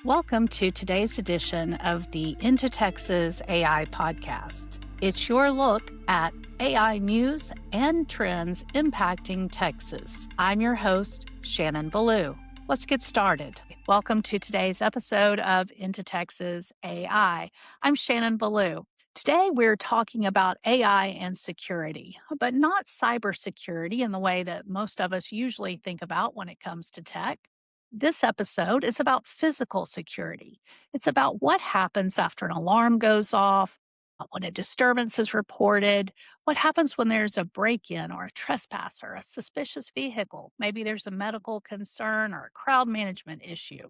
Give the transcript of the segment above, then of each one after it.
Welcome to today's edition of the IntoTexas AI podcast. It's your look at AI news and trends impacting Texas. I'm your host, Shannon Belew. Let's get started. Welcome to today's episode of IntoTexas AI. I'm Shannon Belew. Today, we're talking about AI and security, but not cybersecurity in the way that most of us usually think about when it comes to tech. This episode is about physical security. It's about what happens after an alarm goes off, when a disturbance is reported, what happens when there's a break in or a trespass or a suspicious vehicle. Maybe there's a medical concern or a crowd management issue.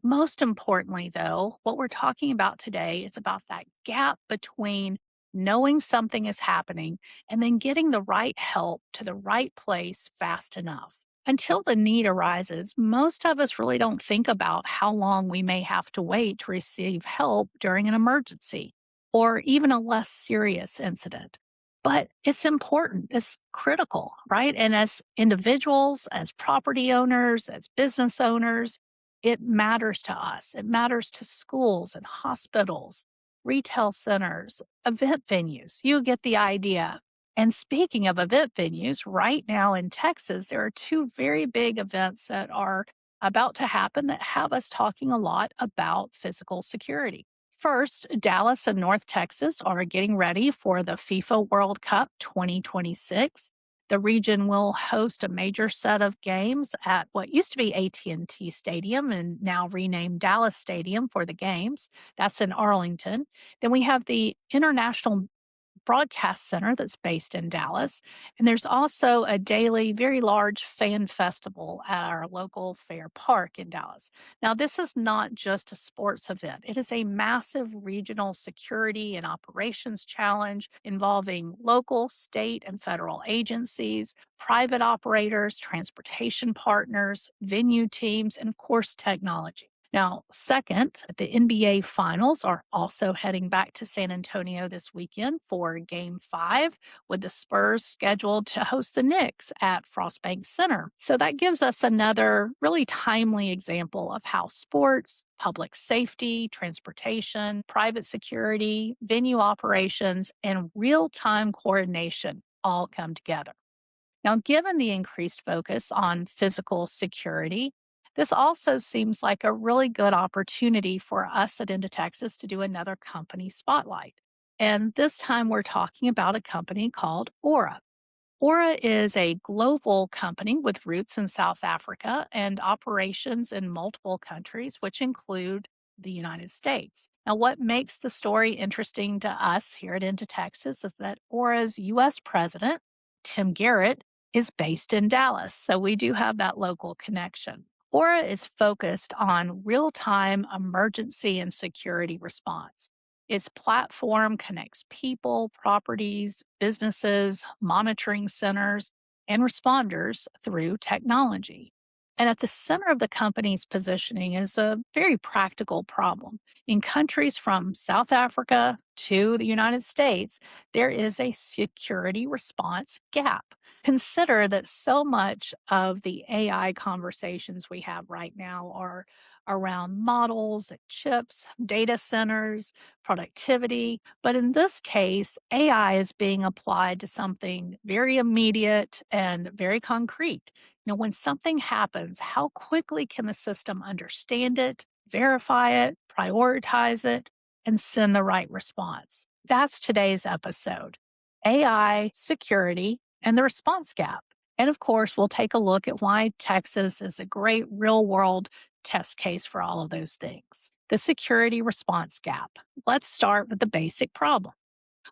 Most importantly, though, what we're talking about today is about that gap between knowing something is happening and then getting the right help to the right place fast enough. Until the need arises, most of us really don't think about how long we may have to wait to receive help during an emergency or even a less serious incident. But it's important, it's critical, right? And as individuals, as property owners, as business owners, it matters to us. It matters to schools and hospitals, retail centers, event venues. You get the idea. And speaking of event venues, right now in Texas, there are two very big events that are about to happen that have us talking a lot about physical security. First, Dallas and North Texas are getting ready for the FIFA World Cup 2026. The region will host a major set of games at what used to be AT&T Stadium and now renamed Dallas Stadium for the games. That's in Arlington. Then we have the International Broadcast Center that's based in Dallas. And there's also a daily, very large fan festival at our local fair park in Dallas. Now, this is not just a sports event, it is a massive regional security and operations challenge involving local, state, and federal agencies, private operators, transportation partners, venue teams, and of course, technology. Now, second, the NBA Finals are also heading back to San Antonio this weekend for Game 5, with the Spurs scheduled to host the Knicks at Frostbank Center. So that gives us another really timely example of how sports, public safety, transportation, private security, venue operations, and real time coordination all come together. Now, given the increased focus on physical security, this also seems like a really good opportunity for us at Into Texas to do another company spotlight. And this time we're talking about a company called Aura. Aura is a global company with roots in South Africa and operations in multiple countries, which include the United States. Now, what makes the story interesting to us here at Into Texas is that Aura's US president, Tim Garrett, is based in Dallas. So we do have that local connection. Aura is focused on real time emergency and security response. Its platform connects people, properties, businesses, monitoring centers, and responders through technology. And at the center of the company's positioning is a very practical problem. In countries from South Africa to the United States, there is a security response gap. Consider that so much of the AI conversations we have right now are around models, chips, data centers, productivity. But in this case, AI is being applied to something very immediate and very concrete. When something happens, how quickly can the system understand it, verify it, prioritize it, and send the right response? That's today's episode: AI, security, and the response gap. And of course, we'll take a look at why Texas is a great real world test case for all of those things. The security response gap. Let's start with the basic problem.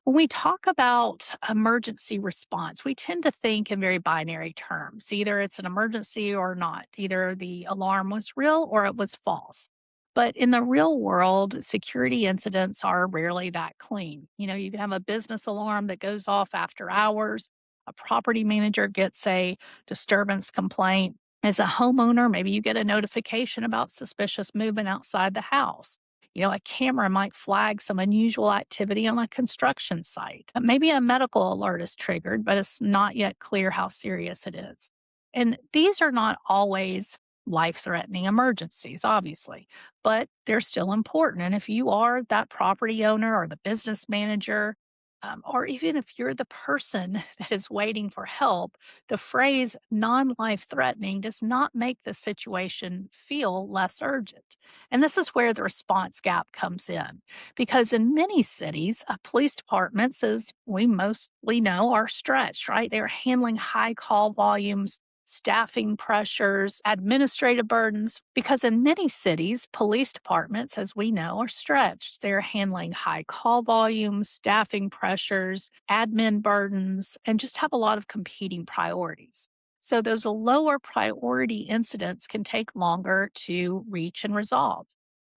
When we talk about emergency response, we tend to think in very binary terms. Either it's an emergency or not. Either the alarm was real or it was false. But in the real world, security incidents are rarely that clean. You can have a business alarm that goes off after hours. A property manager gets a disturbance complaint. As a homeowner, maybe you get a notification about suspicious movement outside the house. A camera might flag some unusual activity on a construction site. Maybe a medical alert is triggered, but it's not yet clear how serious it is. And these are not always life threatening emergencies, obviously, but they're still important. And if you are that property owner or the business manager, or even if you're the person that is waiting for help, the phrase non life threatening does not make the situation feel less urgent. And this is where the response gap comes in. Because in many cities, police departments, as we mostly know, are stretched, right? They're handling high call volumes, staffing pressures, administrative burdens, because in many cities, police departments, as we know, are stretched. They're handling high call volumes, staffing pressures, admin burdens, and just have a lot of competing priorities. So those lower priority incidents can take longer to reach and resolve.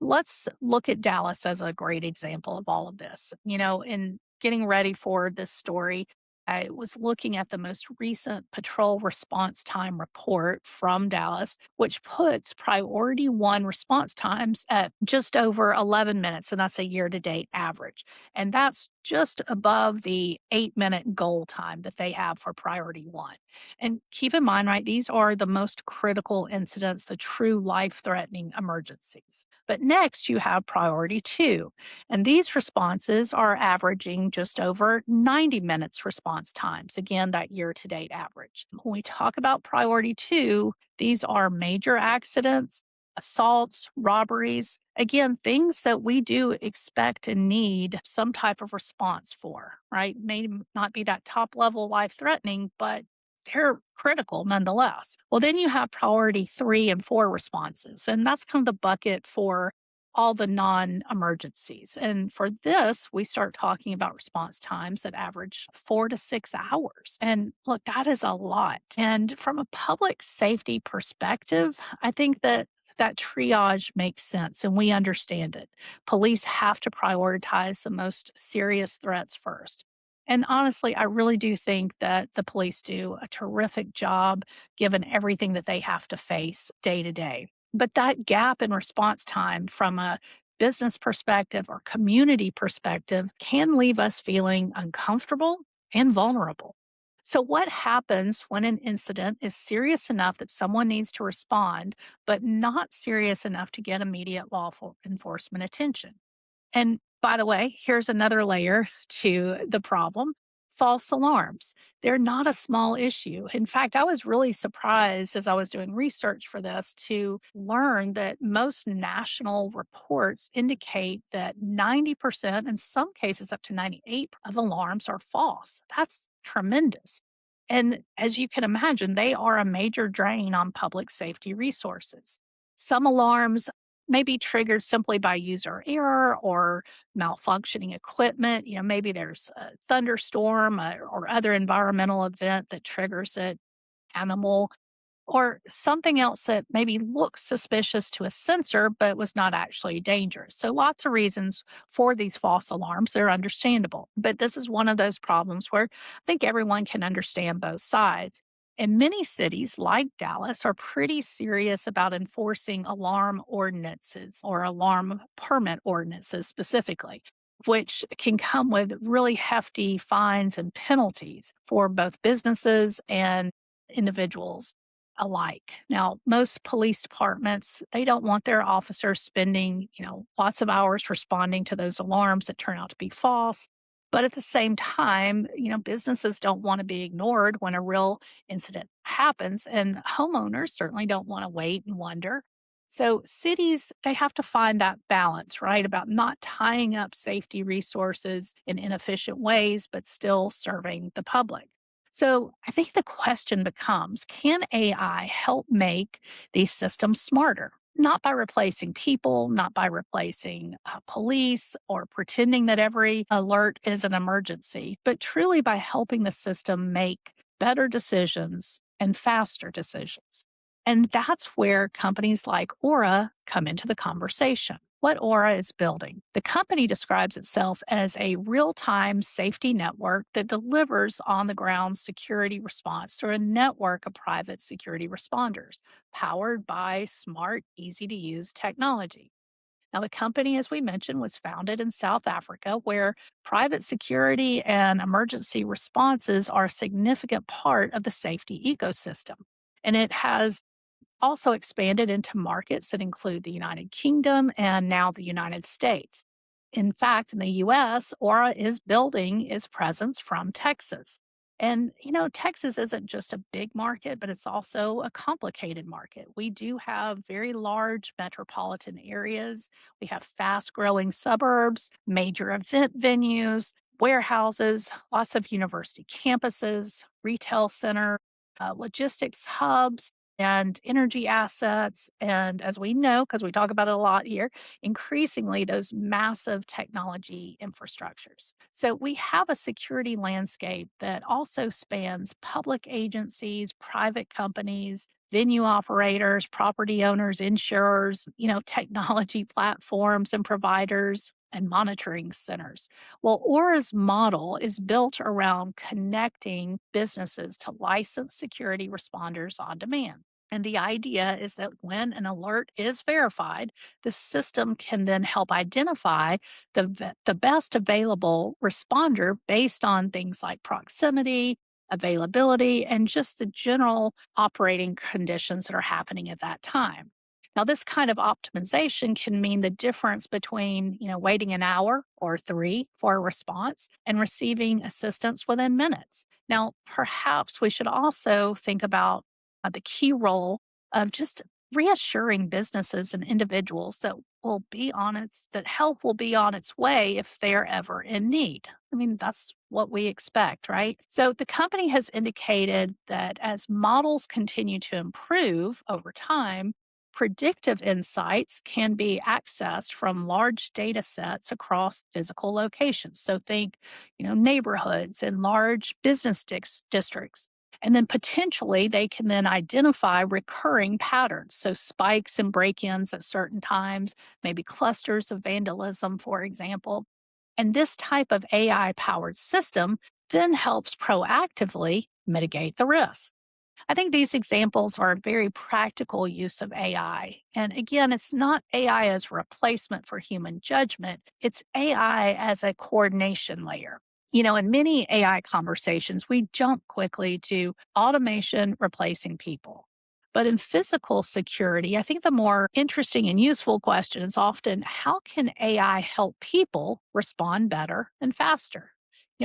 Let's look at Dallas as a great example of all of this. In getting ready for this story, I was looking at the most recent patrol response time report from Dallas, which puts priority one response times at just over 11 minutes. And that's a year to date average. And that's just above the 8-minute goal time that they have for priority one. And keep in mind, right, these are the most critical incidents, the true life threatening emergencies. But next, you have priority two. And these responses are averaging just over 90 minutes response times. Again, that year to date average. When we talk about priority two, these are major accidents, assaults, robberies. Again, things that we do expect and need some type of response for, right? May not be that top level life threatening, but they're critical nonetheless. Well, then you have priority three and four responses, and that's kind of the bucket for all the non emergencies. And for this, we start talking about response times that average 4 to 6 hours. And look, that is a lot. And from a public safety perspective, I think that that triage makes sense and we understand it. Police have to prioritize the most serious threats first. And honestly, I really do think that the police do a terrific job given everything that they have to face day to day. But that gap in response time from a business perspective or community perspective can leave us feeling uncomfortable and vulnerable. So, what happens when an incident is serious enough that someone needs to respond, but not serious enough to get immediate lawful enforcement attention? And by the way, here's another layer to the problem: false alarms. They're not a small issue. In fact, I was really surprised as I was doing research for this to learn that most national reports indicate that 90%, in some cases up to 98% of alarms are false. That's tremendous. And as you can imagine, they are a major drain on public safety resources. Some alarms may be triggered simply by user error or malfunctioning equipment. Maybe there's a thunderstorm or other environmental event that triggers it, animal, or something else that maybe looks suspicious to a sensor but was not actually dangerous. So, lots of reasons for these false alarms. They're understandable. But this is one of those problems where I think everyone can understand both sides. And many cities like Dallas are pretty serious about enforcing alarm ordinances or alarm permit ordinances specifically, which can come with really hefty fines and penalties for both businesses and individuals alike. Now, most police departments, they don't want their officers spending, lots of hours responding to those alarms that turn out to be false. But at the same time, businesses don't want to be ignored when a real incident happens, and homeowners certainly don't want to wait and wonder. So, cities, they have to find that balance, right? About not tying up safety resources in inefficient ways, but still serving the public. So I think the question becomes, can AI help make these systems smarter? Not by replacing people, not by replacing police or pretending that every alert is an emergency, but truly by helping the system make better decisions and faster decisions. And that's where companies like Aura come into the conversation. What Aura is building. The company describes itself as a real time safety network that delivers on the ground security response through a network of private security responders powered by smart, easy to use technology. Now, the company, as we mentioned, was founded in South Africa, where private security and emergency responses are a significant part of the safety ecosystem. And it has also expanded into markets that include the United Kingdom and now the United States. In fact, in the US, Aura is building its presence from Texas. And, Texas isn't just a big market, but it's also a complicated market. We do have very large metropolitan areas. We have fast growing suburbs, major event venues, warehouses, lots of university campuses, retail center, logistics hubs, and energy assets. And as we know, because we talk about it a lot here, increasingly those massive technology infrastructures. So we have a security landscape that also spans public agencies, private companies, venue operators, property owners, insurers, technology platforms and providers and monitoring centers. Well, Aura's model is built around connecting businesses to licensed security responders on demand. And the idea is that when an alert is verified, the system can then help identify the best available responder based on things like proximity, availability, and just the general operating conditions that are happening at that time. Now, this kind of optimization can mean the difference between, waiting an hour or three for a response and receiving assistance within minutes. Now, perhaps we should also think about the key role of just reassuring businesses and individuals that help will be on its way if they're ever in need. I mean, that's what we expect, right? So the company has indicated that as models continue to improve over time, predictive insights can be accessed from large data sets across physical locations. So think, neighborhoods and large business districts. And then potentially they can then identify recurring patterns. So spikes and break ins at certain times, maybe clusters of vandalism, for example. And this type of AI powered system then helps proactively mitigate the risk. I think these examples are a very practical use of AI. And again, it's not AI as a replacement for human judgment, it's AI as a coordination layer. In many AI conversations, we jump quickly to automation replacing people. But in physical security, I think the more interesting and useful question is often how can AI help people respond better and faster?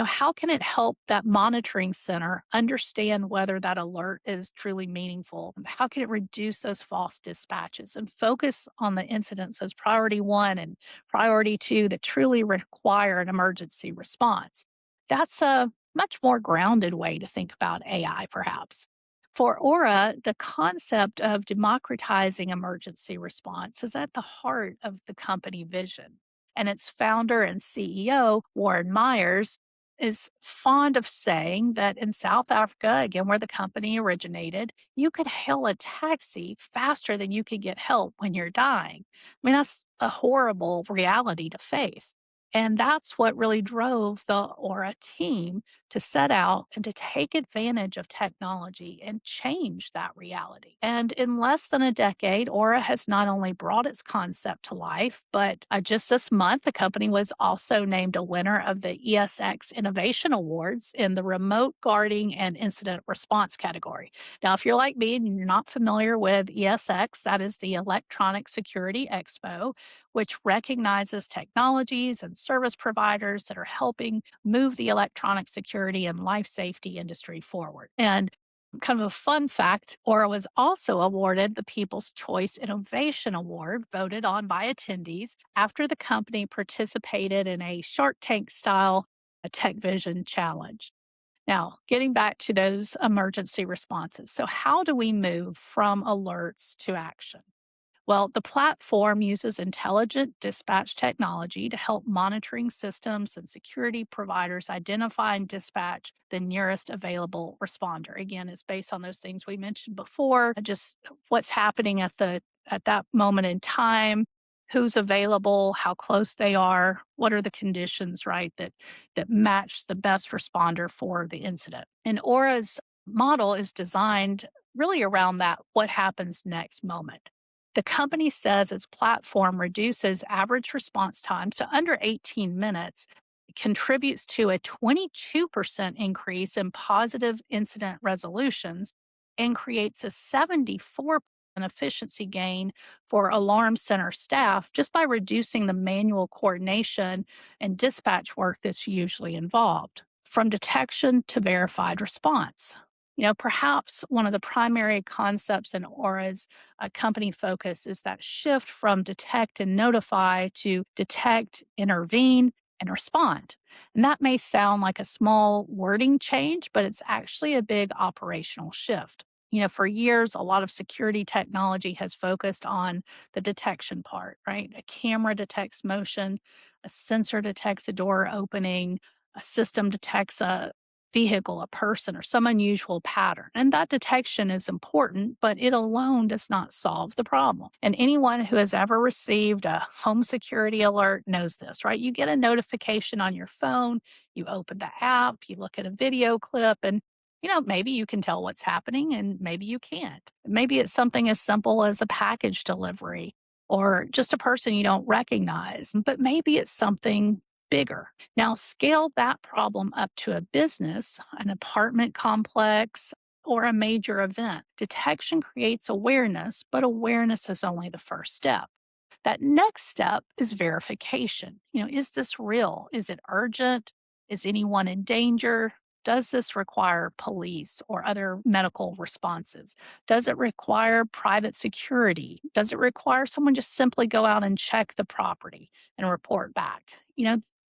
How can it help that monitoring center understand whether that alert is truly meaningful? How can it reduce those false dispatches and focus on the incidents as priority one and priority two that truly require an emergency response? That's a much more grounded way to think about AI, perhaps. For Aura, the concept of democratizing emergency response is at the heart of the company vision. And its founder and CEO, Warren Myers, is fond of saying that in South Africa, again, where the company originated, you could hail a taxi faster than you could get help when you're dying. I mean, that's a horrible reality to face. And that's what really drove the Aura team to set out and to take advantage of technology and change that reality. And in less than a decade, Aura has not only brought its concept to life, but just this month, the company was also named a winner of the ESX Innovation Awards in the Remote Guarding and Incident Response category. Now, if you're like me and you're not familiar with ESX, that is the Electronic Security Expo, which recognizes technologies and service providers that are helping move the electronic security and life safety industry forward. And kind of a fun fact, Aura was also awarded the People's Choice Innovation Award, voted on by attendees, after the company participated in a Shark Tank style Tech Vision challenge. Now, getting back to those emergency responses. So, how do we move from alerts to action? Well, the platform uses intelligent dispatch technology to help monitoring systems and security providers identify and dispatch the nearest available responder. Again, it's based on those things we mentioned before, just what's happening at that moment in time, who's available, how close they are, what are the conditions, right, that match the best responder for the incident. And Aura's model is designed really around that what happens next moment. The company says its platform reduces average response time to under 18 minutes, contributes to a 22% increase in positive incident resolutions, and creates a 74% an efficiency gain for alarm center staff just by reducing the manual coordination and dispatch work that's usually involved, from detection to verified response. Perhaps one of the primary concepts in Aura's company focus is that shift from detect and notify to detect, intervene, and respond. And that may sound like a small wording change, but it's actually a big operational shift. For years, a lot of security technology has focused on the detection part, right? A camera detects motion, a sensor detects a door opening, a system detects a vehicle, a person, or some unusual pattern. And that detection is important, but it alone does not solve the problem. And anyone who has ever received a home security alert knows this, right? You get a notification on your phone, you open the app, you look at a video clip, and maybe you can tell what's happening and maybe you can't. Maybe it's something as simple as a package delivery or just a person you don't recognize, but maybe it's something bigger. Now, scale that problem up to a business, an apartment complex, or a major event. Detection creates awareness, but awareness is only the first step. That next step is verification. Is this real? Is it urgent? Is anyone in danger? Does this require police or other medical responses? Does it require private security? Does it require someone just simply go out and check the property and report back?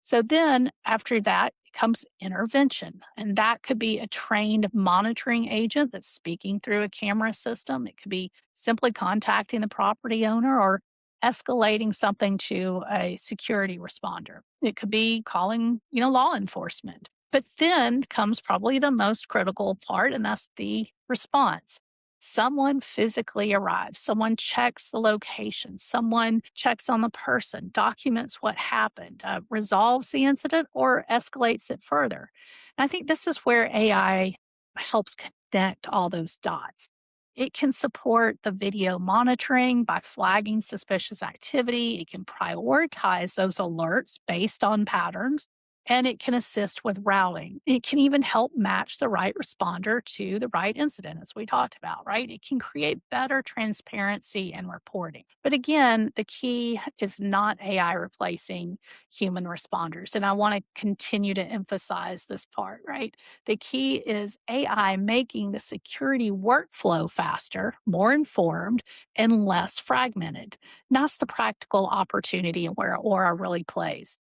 So then after that comes intervention. And that could be a trained monitoring agent that's speaking through a camera system. It could be simply contacting the property owner or escalating something to a security responder. It could be calling, law enforcement. But then comes probably the most critical part, and that's the response. Someone physically arrives, someone checks the location, someone checks on the person, documents what happened, resolves the incident, or escalates it further. And I think this is where AI helps connect all those dots. It can support the video monitoring by flagging suspicious activity. It can prioritize those alerts based on patterns, and it can assist with routing. It can even help match the right responder to the right incident, as we talked about, right? It can create better transparency and reporting. But again, the key is not AI replacing human responders. And I want to continue to emphasize this part, right? The key is AI making the security workflow faster, more informed, and less fragmented. And that's the practical opportunity where Aura really plays,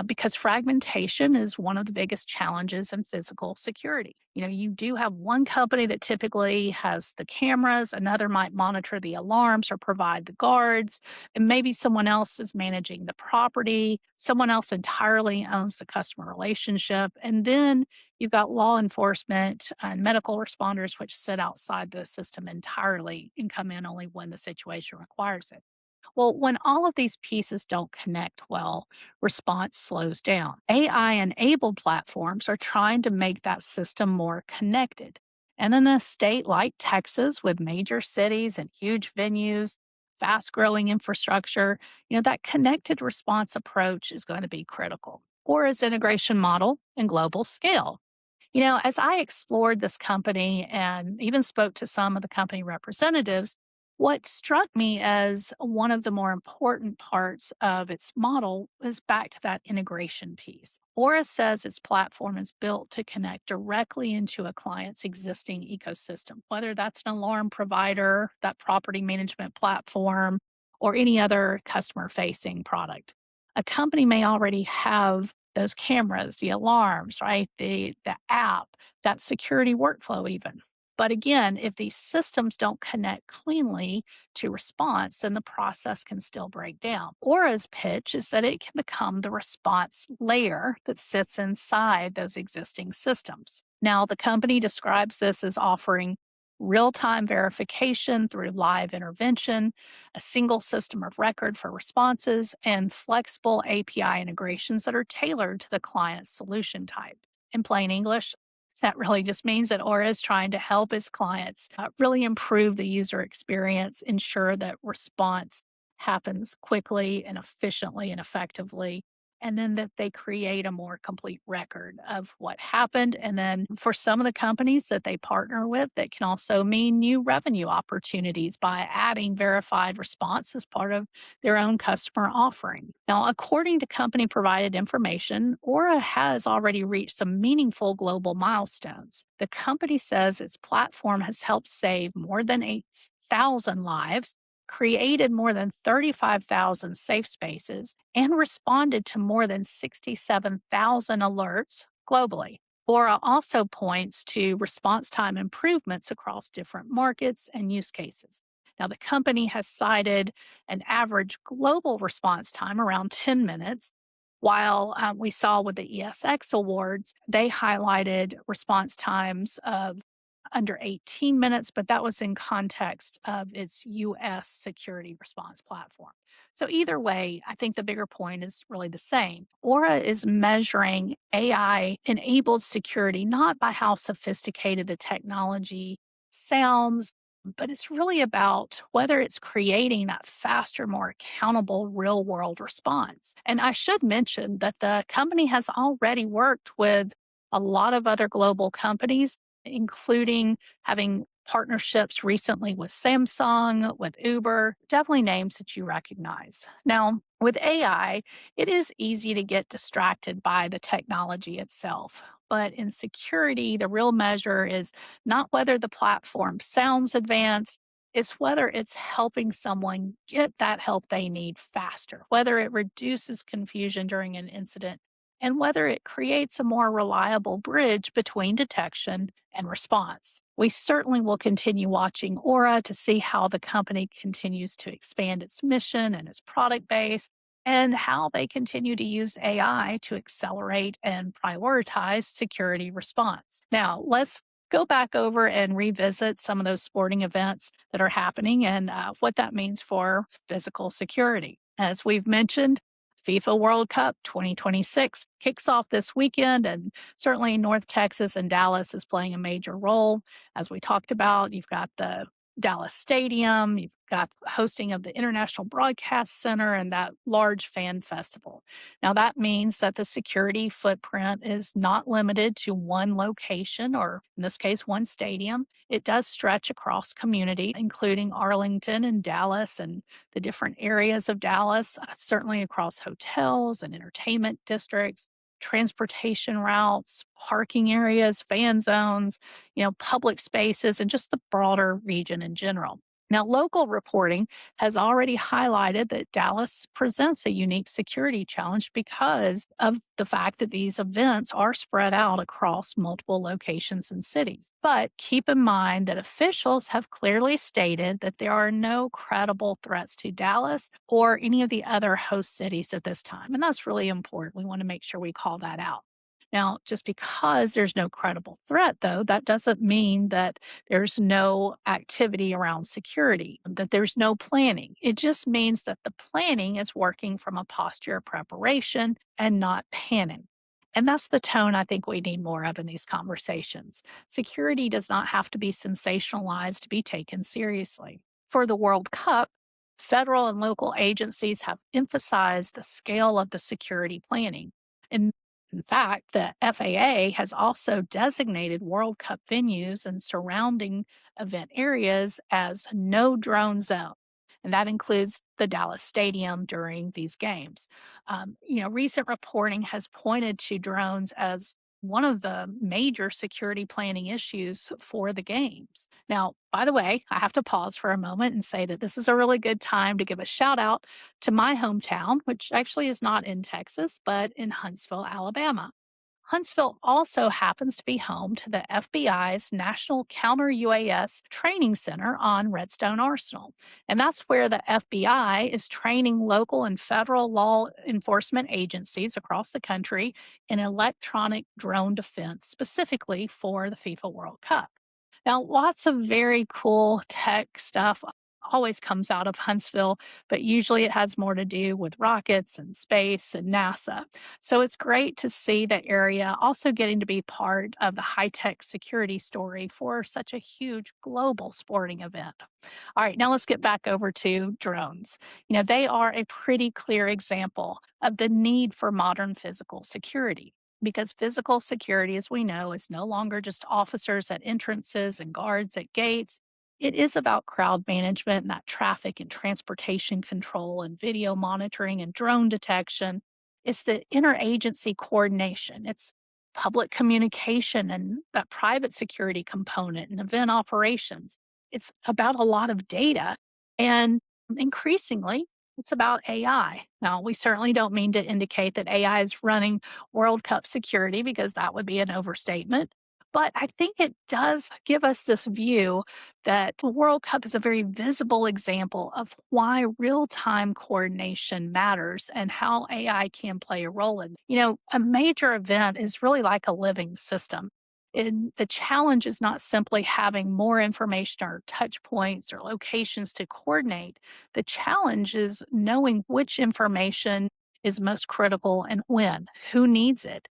because fragmentation is one of the biggest challenges in physical security. You do have one company that typically has the cameras, another might monitor the alarms or provide the guards, and maybe someone else is managing the property, someone else entirely owns the customer relationship, and then you've got law enforcement and medical responders which sit outside the system entirely and come in only when the situation requires it. Well, when all of these pieces don't connect well, response slows down. AI enabled platforms are trying to make that system more connected. And in a state like Texas, with major cities and huge venues, fast growing infrastructure, that connected response approach is going to be critical. Or as integration model and global scale. As I explored this company and even spoke to some of the company representatives, what struck me as one of the more important parts of its model is back to that integration piece. Aura says its platform is built to connect directly into a client's existing ecosystem, whether that's an alarm provider, that property management platform, or any other customer facing product. A company may already have those cameras, the alarms, right? The app, that security workflow even. But again, if these systems don't connect cleanly to response, then the process can still break down. Aura's pitch is that it can become the response layer that sits inside those existing systems. Now, the company describes this as offering real time verification through live intervention, a single system of record for responses, and flexible API integrations that are tailored to the client's solution type. In plain English, that really just means that Aura is trying to help its clients really improve the user experience, ensure that response happens quickly and efficiently and effectively, and then that they create a more complete record of what happened. And then for some of the companies that they partner with, that can also mean new revenue opportunities by adding verified response as part of their own customer offering. Now, according to company provided information, Aura has already reached some meaningful global milestones. The company says its platform has helped save more than 8,000 lives, created more than 35,000 safe spaces, and responded to more than 67,000 alerts globally. Aura also points to response time improvements across different markets and use cases. Now, the company has cited an average global response time around 10 minutes, while we saw with the ESX awards, they highlighted response times of under 18 minutes, but that was in context of its US security response platform. So, either way, I think the bigger point is really the same. Aura is measuring AI enabled security not by how sophisticated the technology sounds, but it's really about whether it's creating that faster, more accountable real world response. And I should mention that the company has already worked with a lot of other global companies, including having partnerships recently with Samsung, with Uber, definitely names that you recognize. Now, with AI, it is easy to get distracted by the technology itself. But in security, the real measure is not whether the platform sounds advanced, it's whether it's helping someone get that help they need faster, whether it reduces confusion during an incident, and whether it creates a more reliable bridge between detection and response. We certainly will continue watching Aura to see how the company continues to expand its mission and its product base, and how they continue to use AI to accelerate and prioritize security response. Now, let's go back over and revisit some of those sporting events that are happening and what that means for physical security. As we've mentioned, FIFA World Cup 2026 kicks off this weekend, and certainly North Texas and Dallas is playing a major role. As we talked about, you've got the Dallas Stadium, you've got hosting of the International Broadcast Center and that large fan festival. Now, that means that the security footprint is not limited to one location, or in this case, one stadium. It does stretch across community, including Arlington and Dallas and the different areas of Dallas, certainly across hotels and entertainment districts, transportation routes, parking areas, fan zones, public spaces, and just the broader region in general. Now, local reporting has already highlighted that Dallas presents a unique security challenge because of the fact that these events are spread out across multiple locations and cities. But keep in mind that officials have clearly stated that there are no credible threats to Dallas or any of the other host cities at this time. And that's really important. We want to make sure we call that out. Now, just because there's no credible threat, though, that doesn't mean that there's no activity around security, that there's no planning. It just means that the planning is working from a posture of preparation and not panic. And that's the tone I think we need more of in these conversations. Security does not have to be sensationalized to be taken seriously. For the World Cup, federal and local agencies have emphasized the scale of the security planning. In fact, the FAA has also designated World Cup venues and surrounding event areas as no drone zone. And that includes the Dallas Stadium during these games. Recent reporting has pointed to drones as one of the major security planning issues for the games. Now, by the way, I have to pause for a moment and say that this is a really good time to give a shout out to my hometown, which actually is not in Texas, but in Huntsville, Alabama. Huntsville also happens to be home to the FBI's National Counter UAS Training Center on Redstone Arsenal. And that's where the FBI is training local and federal law enforcement agencies across the country in electronic drone defense, specifically for the FIFA World Cup. Now, lots of very cool tech stuff always comes out of Huntsville, but usually it has more to do with rockets and space and NASA. So it's great to see the area also getting to be part of the high tech security story for such a huge global sporting event. All right, now let's get back over to drones. They are a pretty clear example of the need for modern physical security because physical security, as we know, is no longer just officers at entrances and guards at gates. It is about crowd management and that traffic and transportation control and video monitoring and drone detection. It's the interagency coordination. It's public communication and that private security component and event operations. It's about a lot of data. And increasingly, it's about AI. Now, we certainly don't mean to indicate that AI is running World Cup security because that would be an overstatement. But I think it does give us this view that the World Cup is a very visible example of why real time coordination matters and how AI can play a role in. A major event is really like a living system. And the challenge is not simply having more information or touch points or locations to coordinate. The challenge is knowing which information is most critical and when, who needs it,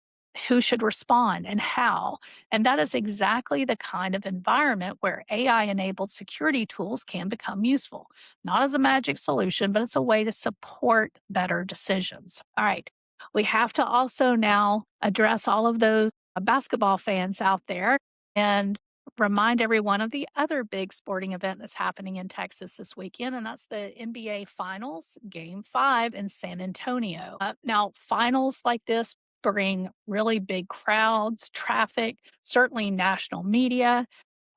who should respond, and how. And that is exactly the kind of environment where AI enabled security tools can become useful, not as a magic solution, but as a way to support better decisions. All right. We have to also now address all of those basketball fans out there and remind everyone of the other big sporting event that's happening in Texas this weekend, and that's the NBA Finals, Game 5 in San Antonio. Now, finals like this bring really big crowds, traffic, certainly national media.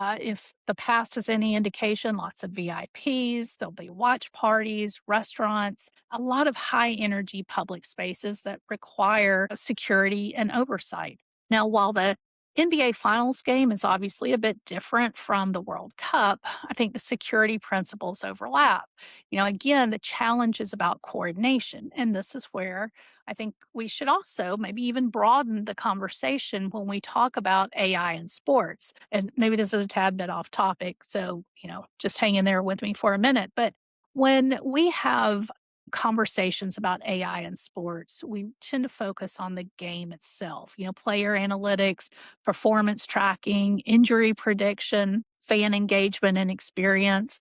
If the past is any indication, lots of VIPs, there'll be watch parties, restaurants, a lot of high energy public spaces that require security and oversight. Now, while the NBA Finals game is obviously a bit different from the World Cup, I think the security principles overlap. Again, the challenge is about coordination. And this is where I think we should also maybe even broaden the conversation when we talk about AI in sports. And maybe this is a tad bit off topic. So, just hang in there with me for a minute. But when we have conversations about AI in sports, we tend to focus on the game itself, player analytics, performance tracking, injury prediction, fan engagement and experience,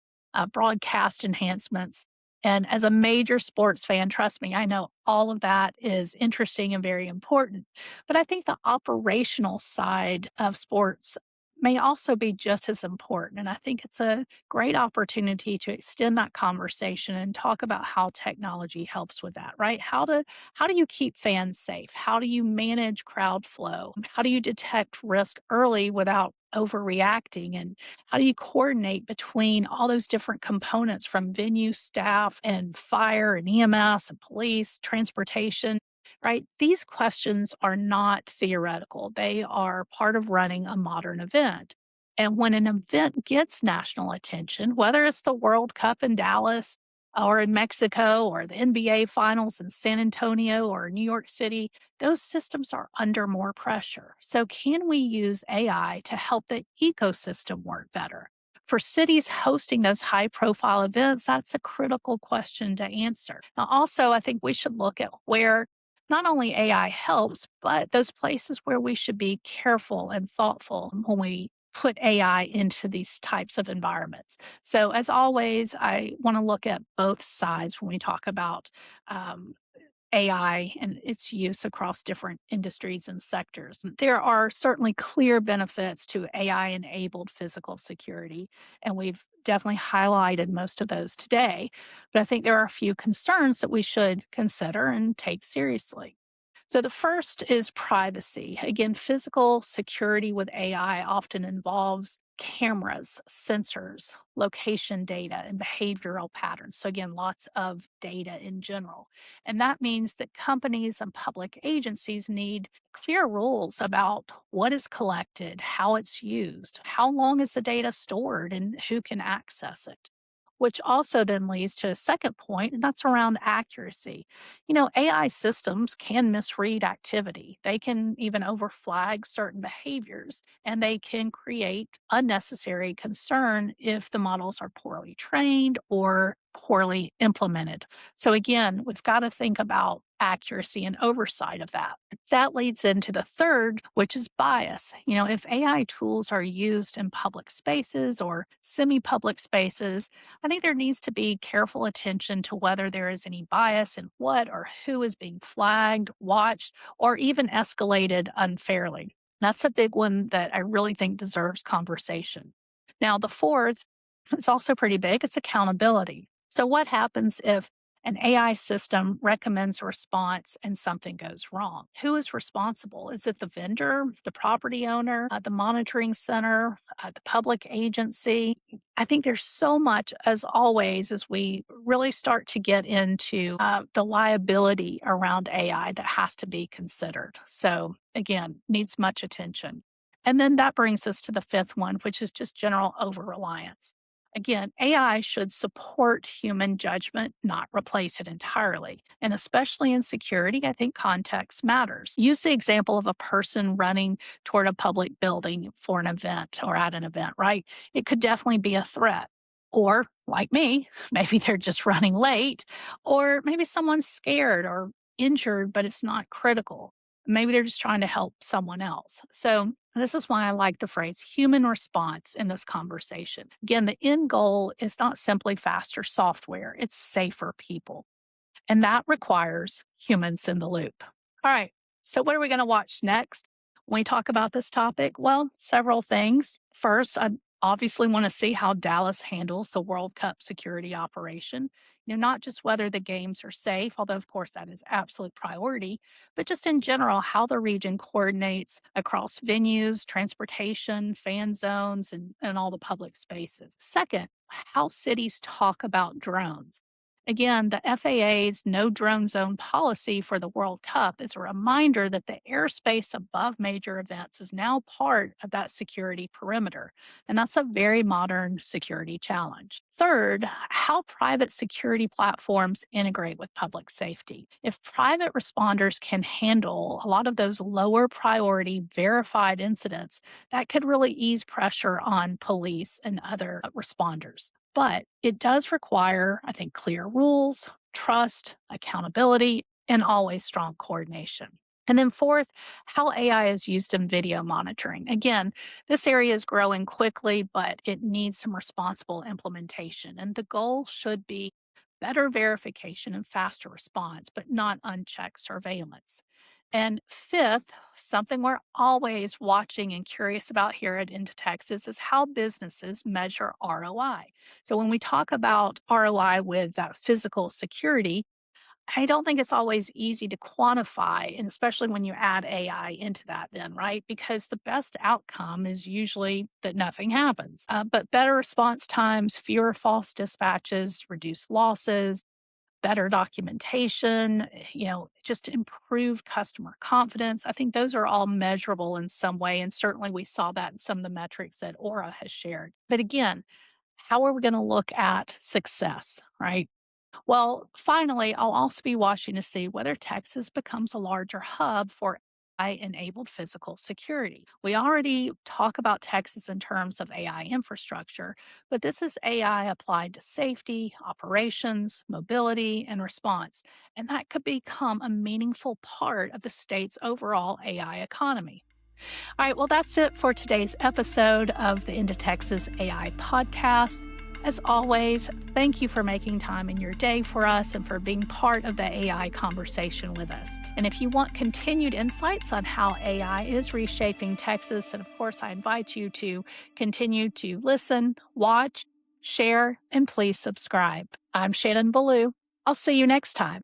broadcast enhancements. And as a major sports fan, trust me, I know all of that is interesting and very important. But I think the operational side of sports may also be just as important. And I think it's a great opportunity to extend that conversation and talk about how technology helps with that, right? How do you keep fans safe? How do you manage crowd flow? How do you detect risk early without overreacting? And how do you coordinate between all those different components from venue staff and fire and EMS and police, transportation? Right? These questions are not theoretical. They are part of running a modern event. And when an event gets national attention, whether it's the World Cup in Dallas or in Mexico or the NBA finals in San Antonio or New York City, those systems are under more pressure. So, can we use AI to help the ecosystem work better? For cities hosting those high profile events, that's a critical question to answer. Now, also, I think we should look at where not only AI helps, but those places where we should be careful and thoughtful when we put AI into these types of environments. So, as always, I want to look at both sides when we talk about um, AI and its use across different industries and sectors. There are certainly clear benefits to AI enabled physical security, and we've definitely highlighted most of those today. But I think there are a few concerns that we should consider and take seriously. So, the first is privacy. Again, physical security with AI often involves cameras, sensors, location data, and behavioral patterns. So, again, lots of data in general. And that means that companies and public agencies need clear rules about what is collected, how it's used, how long is the data stored, and who can access it. which also then leads to a second point, and that's around accuracy. AI systems can misread activity. They can even overflag certain behaviors, and they can create unnecessary concern if the models are poorly trained or poorly implemented. So, again, we've got to think about accuracy and oversight of that. That leads into the third, which is bias. If AI tools are used in public spaces or semi public spaces, I think there needs to be careful attention to whether there is any bias in what or who is being flagged, watched, or even escalated unfairly. That's a big one that I really think deserves conversation. Now, the fourth is also pretty big, it's accountability. So, what happens if an AI system recommends a response and something goes wrong? Who is responsible? Is it the vendor, the property owner, the monitoring center, the public agency? I think there's so much, as always, as we really start to get into the liability around AI that has to be considered. So, again, needs much attention. And then that brings us to the fifth one, which is just general over reliance. Again, AI should support human judgment, not replace it entirely. And especially in security, I think context matters. Use the example of a person running toward a public building for an event or at an event, right? It could definitely be a threat. Or, like me, maybe they're just running late, or maybe someone's scared or injured, but it's not critical. Maybe they're just trying to help someone else. So, this is why I like the phrase human response in this conversation. Again, the end goal is not simply faster software, it's safer people. And that requires humans in the loop. All right. So, what are we going to watch next when we talk about this topic? Well, several things. First, I obviously want to see how Dallas handles the World Cup security operation. Not just whether the games are safe, although, of course, that is absolute priority, but just in general, how the region coordinates across venues, transportation, fan zones, and all the public spaces. Second, how cities talk about drones. Again, the FAA's no drone zone policy for the World Cup is a reminder that the airspace above major events is now part of that security perimeter. And that's a very modern security challenge. Third, how private security platforms integrate with public safety. If private responders can handle a lot of those lower priority verified incidents, that could really ease pressure on police and other responders. But it does require, I think, clear rules, trust, accountability, and always strong coordination. And then, fourth, how AI is used in video monitoring. Again, this area is growing quickly, but it needs some responsible implementation. And the goal should be better verification and faster response, but not unchecked surveillance. And fifth, something we're always watching and curious about here at IntoTexas is how businesses measure ROI. So when we talk about ROI with physical security, I don't think it's always easy to quantify, and especially when you add AI into that, then, right? Because the best outcome is usually that nothing happens. But better response times, fewer false dispatches, reduced losses, better documentation, just improved customer confidence. I think those are all measurable in some way. And certainly we saw that in some of the metrics that Aura has shared. But again, how are we going to look at success, right? Well, finally, I'll also be watching to see whether Texas becomes a larger hub for AI-enabled physical security. We already talk about Texas in terms of AI infrastructure, but this is AI applied to safety, operations, mobility, and response. And that could become a meaningful part of the state's overall AI economy. All right, well, that's it for today's episode of the Into Texas AI podcast. As always, thank you for making time in your day for us and for being part of the AI conversation with us. And if you want continued insights on how AI is reshaping Texas, and of course, I invite you to continue to listen, watch, share, and please subscribe. I'm Shannon Belew. I'll see you next time.